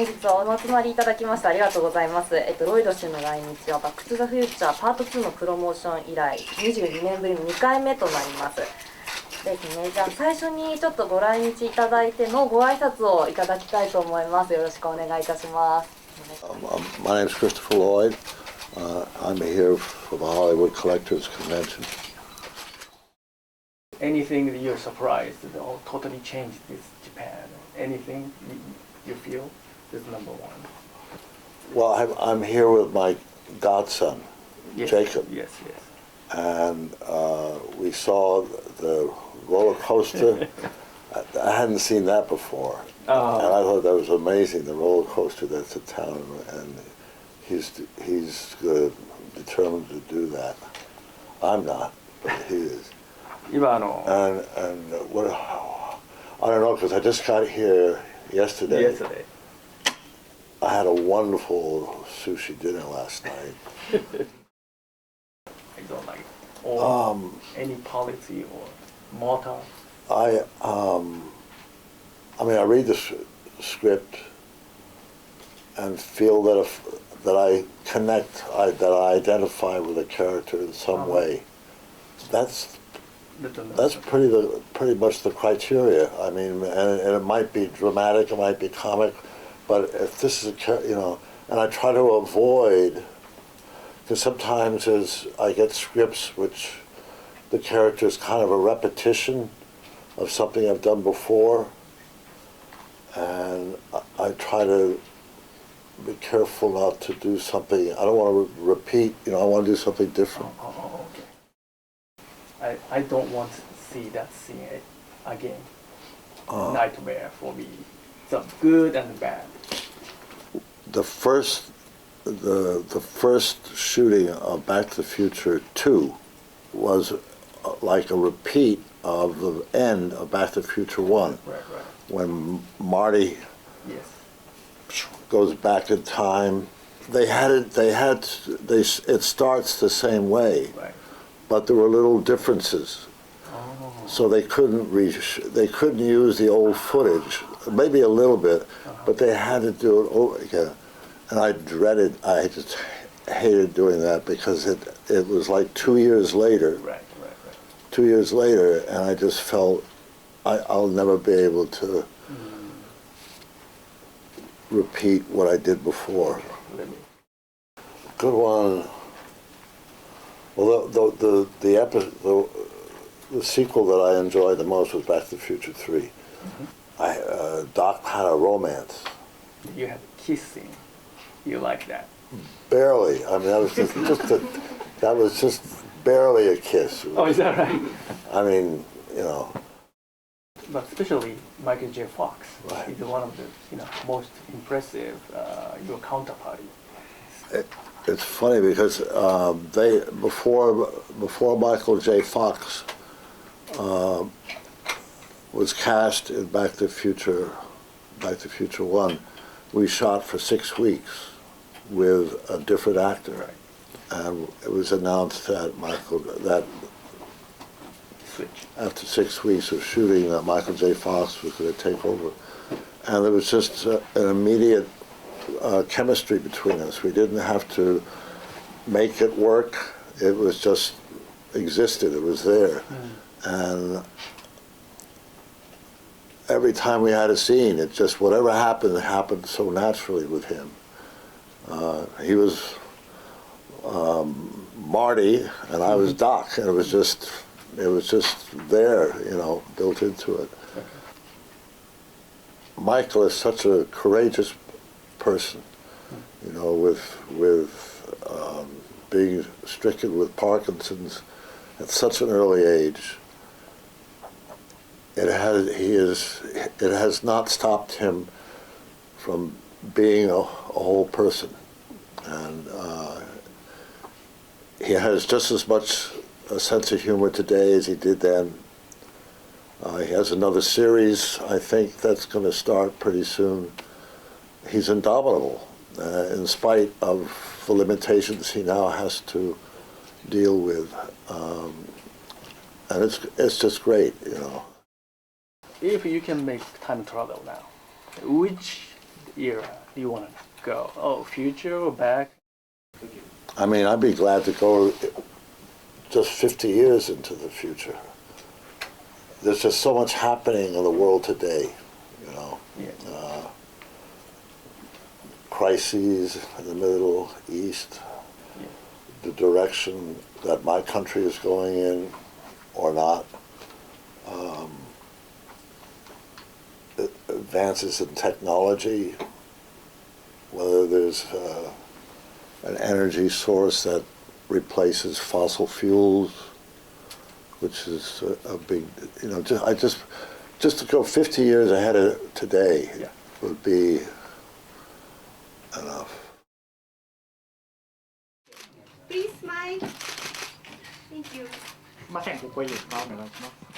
本日はお集まりいただきましてありがとうございます。ロイド氏の来日はバックトゥザフューチャーパート2のプロモーション以来22年ぶりの2回目となります。ですね。じゃあ最初にちょっとご来日いただいてのご挨拶をいただきたいと思います。よろしくお願いいたします。My name is Christopher Lloyd. I'm here for the Hollywood Collectors Convention. Anything that you're surprised or totally changed this Japan? Anything you feel is number one? Well, I'm here with my godson, Yes, Jacob. Yes, yes. And we saw the roller coaster. I hadn't seen that before. And I thought that was amazing, the roller coaster that's in town. And he's determined to do that. I'm not, but he is. And what, I don't know, because I just got here yesterday. I had a wonderful sushi dinner last night. I don't like it. Or any policy or motto? I mean, I read the script and feel that that I connect, that I identify with a character in some way. That's pretty much the criteria. I mean, and it might be dramatic, it might be comic, but if this is and I try to avoid, because sometimes I get scripts which the character is kind of a repetition of something I've done before, and I try to be careful not to do something. I don't want to repeat. I want to do something different. Okay. I don't want to see that scene again. Nightmare for me. So good and bad. The first shooting of Back to the Future 2 was like a repeat of the end of Back to the Future 1. Right. When Marty goes back in time. It starts the same way. Right. But there were little differences. So they couldn't use the old footage, maybe a little bit, but they had to do it over again. And I just hated doing that because it was like 2 years later. Right. 2 years later, and I just felt I'll never be able to repeat what I did before. Good one. Well, the sequel that I enjoyed the most was Back to the Future 3. Doc had a romance. You had kissing. You like that? Barely. I mean, that was just barely a kiss. Oh, is that right? I mean, But especially Michael J. Fox Right. is one of the most impressive your counterparty. It's funny because before Michael J. Fox was cast in Back to the Future 1, we shot for 6 weeks with a different actor. Right. And it was announced that after 6 weeks of shooting, that Michael J. Fox was going to take over. And there was just an immediate chemistry between us. We didn't have to make it work. It was just existed. It was there. And every time we had a scene, it just, whatever happened so naturally with him. He was Marty, and I was Doc, and it was just there, built into it. Okay. Michael is such a courageous person, with being stricken with Parkinson's at such an early age. It has not stopped him from being a whole person, and he has just as much a sense of humor today as he did then. He has another series, I think, that's going to start pretty soon. He's indomitable, in spite of the limitations he now has to deal with, and it's just great, If you can make time travel now, which era do you want to go? Oh, future or back? I mean, I'd be glad to go just 50 years into the future. There's just so much happening in the world today, you know. Yeah. Crises in the Middle East, Yeah. the direction that my country is going in or not, advances in technology, whether there's an energy source that replaces fossil fuels, which is a big, you know, just to go 50 years ahead of today Yeah. would be enough. Please smile. Thank you. すいません、ここへ入れてもらいます。